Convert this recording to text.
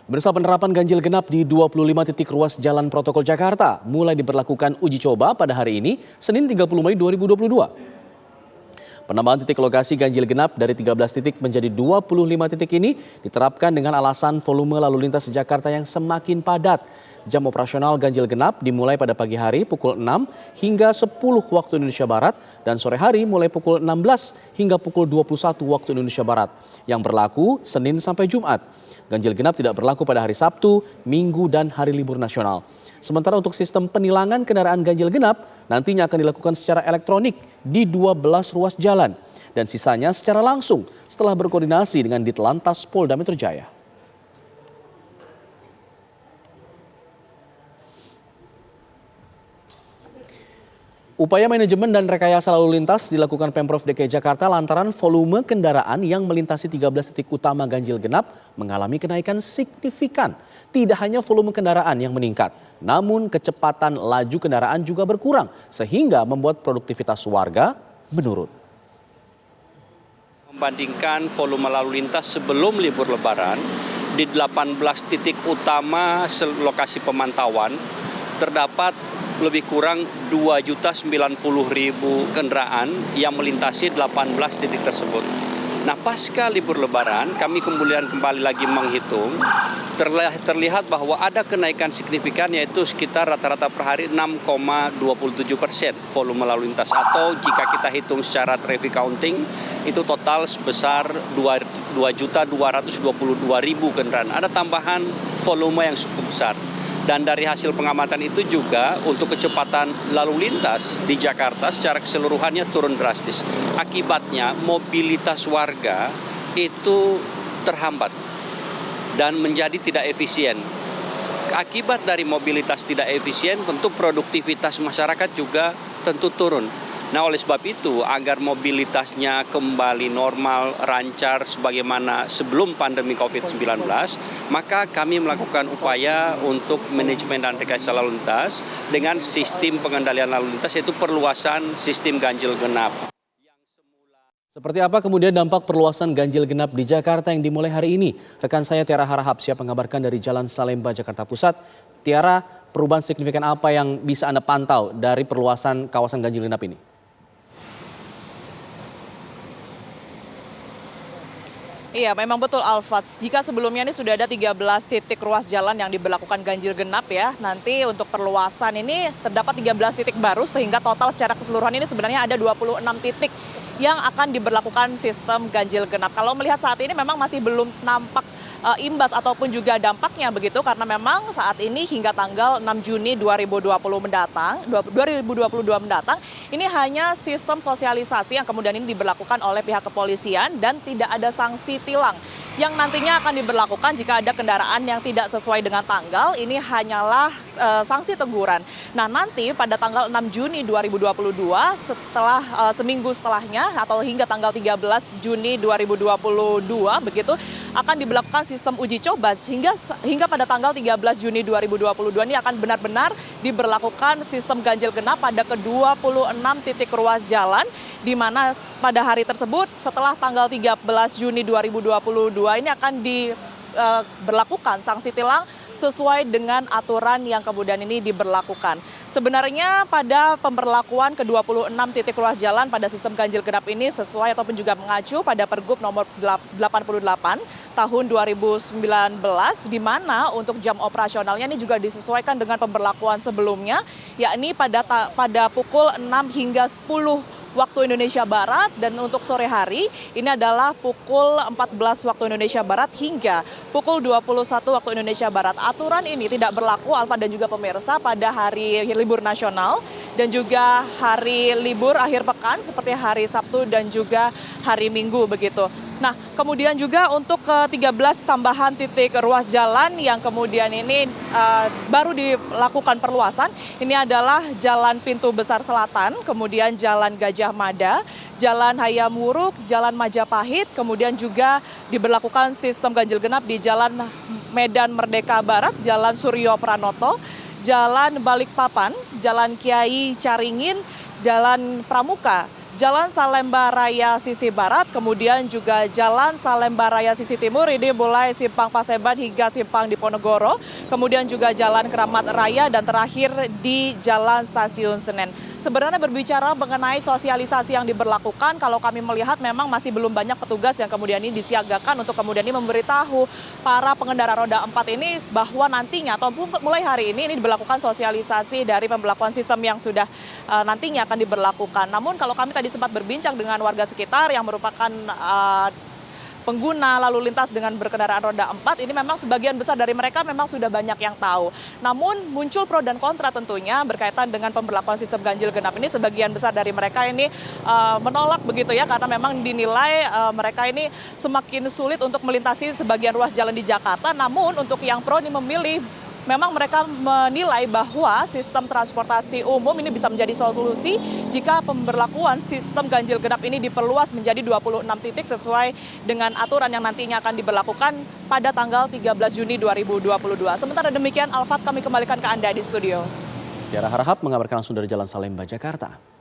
Bersama penerapan ganjil genap di 25 titik ruas jalan protokol Jakarta, mulai diberlakukan uji coba pada hari ini, Senin 30 Mei 2022. Penambahan titik lokasi ganjil genap dari 13 titik menjadi 25 titik ini diterapkan dengan alasan volume lalu lintas Jakarta yang semakin padat. Jam operasional ganjil genap dimulai pada pagi hari pukul 6 hingga 10 waktu Indonesia Barat dan sore hari mulai pukul 16 hingga pukul 21 waktu Indonesia Barat yang berlaku Senin sampai Jumat. Ganjil genap tidak berlaku pada hari Sabtu, Minggu, dan hari libur nasional. Sementara untuk sistem penilangan kendaraan ganjil genap nantinya akan dilakukan secara elektronik di 12 ruas jalan dan sisanya secara langsung setelah berkoordinasi dengan Ditlantas Polda Metro Jaya. Upaya manajemen dan rekayasa lalu lintas dilakukan Pemprov DKI Jakarta lantaran volume kendaraan yang melintasi 13 titik utama ganjil genap mengalami kenaikan signifikan. Tidak hanya volume kendaraan yang meningkat, namun kecepatan laju kendaraan juga berkurang sehingga membuat produktivitas warga menurun. Membandingkan volume lalu lintas sebelum libur Lebaran, di 18 titik utama lokasi pemantauan terdapat lebih kurang 2.090.000 kendaraan yang melintasi 18 titik tersebut. Nah, pasca libur Lebaran, kami kemudian kembali lagi menghitung, terlihat bahwa ada kenaikan signifikan yaitu sekitar rata-rata per hari 6,27% volume lalu lintas. Atau jika kita hitung secara traffic counting, itu total sebesar 2.222.000 kendaraan. Ada tambahan volume yang cukup besar. Dan dari hasil pengamatan itu juga untuk kecepatan lalu lintas di Jakarta secara keseluruhannya turun drastis. Akibatnya mobilitas warga itu terhambat dan menjadi tidak efisien. Akibat dari mobilitas tidak efisien tentu produktivitas masyarakat juga tentu turun. Nah, oleh sebab itu, agar mobilitasnya kembali normal, lancar sebagaimana sebelum pandemi COVID-19, maka kami melakukan upaya untuk manajemen dan rekayasa lalu lintas dengan sistem pengendalian lalu lintas, yaitu perluasan sistem ganjil genap. Seperti apa kemudian dampak perluasan ganjil genap di Jakarta yang dimulai hari ini? Rekan saya Tiara Harahap siap mengabarkan dari Jalan Salemba, Jakarta Pusat. Tiara, perubahan signifikan apa yang bisa Anda pantau dari perluasan kawasan ganjil genap ini? Iya, memang betul Alfats. Jika sebelumnya ini sudah ada 13 titik ruas jalan yang diberlakukan ganjil genap ya, nanti untuk perluasan ini terdapat 13 titik baru sehingga total secara keseluruhan ini sebenarnya ada 26 titik yang akan diberlakukan sistem ganjil genap. Kalau melihat saat ini memang masih belum nampak imbas ataupun juga dampaknya begitu karena memang saat ini hingga tanggal 6 Juni 2022 mendatang ini hanya sistem sosialisasi yang kemudian ini diberlakukan oleh pihak kepolisian dan tidak ada sanksi tilang yang nantinya akan diberlakukan jika ada kendaraan yang tidak sesuai dengan tanggal. Ini hanyalah sanksi teguran. Nah, nanti pada tanggal 6 Juni 2022 setelah seminggu setelahnya atau hingga tanggal 13 Juni 2022 begitu akan diberlakukan sistem uji coba hingga pada tanggal 13 Juni 2022 ini akan benar-benar diberlakukan sistem ganjil genap pada ke-26 titik ruas jalan di mana pada hari tersebut setelah tanggal 13 Juni 2022 ini akan diberlakukan sanksi tilang sesuai dengan aturan yang kemudian ini diberlakukan. Sebenarnya pada pemberlakuan ke-26 titik ruas jalan pada sistem ganjil genap ini sesuai ataupun juga mengacu pada Pergub nomor 88 tahun 2019 di mana untuk jam operasionalnya ini juga disesuaikan dengan pemberlakuan sebelumnya yakni pada pukul 6 hingga 10 waktu Indonesia Barat dan untuk sore hari ini adalah pukul 14 waktu Indonesia Barat hingga pukul 21 waktu Indonesia Barat. Aturan ini tidak berlaku Alfa dan juga pemirsa pada hari libur nasional dan juga hari libur akhir pekan seperti hari Sabtu dan juga hari Minggu begitu. Nah, kemudian juga untuk ke-13 tambahan titik ruas jalan yang kemudian ini baru dilakukan perluasan. Ini adalah Jalan Pintu Besar Selatan, kemudian Jalan Gajah Mada, Jalan Hayam Wuruk, Jalan Majapahit, kemudian juga diberlakukan sistem ganjil genap di Jalan Medan Merdeka Barat, Jalan Suryo Pranoto, Jalan Balikpapan, Jalan Kiai Caringin, Jalan Pramuka, Jalan Salemba Raya sisi barat, kemudian juga Jalan Salemba Raya sisi timur, ini mulai Simpang Paseban hingga Simpang Diponegoro, kemudian juga Jalan Keramat Raya, dan terakhir di Jalan Stasiun Senen. Sebenarnya berbicara mengenai sosialisasi yang diberlakukan, kalau kami melihat memang masih belum banyak petugas yang kemudian ini disiagakan untuk kemudian ini memberitahu para pengendara roda 4 ini bahwa nantinya ataupun mulai hari ini diberlakukan sosialisasi dari pemberlakuan sistem yang sudah nantinya akan diberlakukan. Namun kalau kami tadi sempat berbincang dengan warga sekitar yang merupakan pengguna lalu lintas dengan berkendaraan roda 4, ini memang sebagian besar dari mereka memang sudah banyak yang tahu. Namun muncul pro dan kontra tentunya berkaitan dengan pemberlakuan sistem ganjil genap ini. Sebagian besar dari mereka ini menolak begitu ya, karena memang dinilai mereka ini semakin sulit untuk melintasi sebagian ruas jalan di Jakarta. Namun untuk yang pro ini memilih, memang mereka menilai bahwa sistem transportasi umum ini bisa menjadi solusi jika pemberlakuan sistem ganjil genap ini diperluas menjadi 26 titik sesuai dengan aturan yang nantinya akan diberlakukan pada tanggal 13 Juni 2022. Sementara demikian, Alfat, kami kembalikan ke Anda di studio. Tiara Harahap mengabarkan langsung dari Jalan Salemba, Jakarta.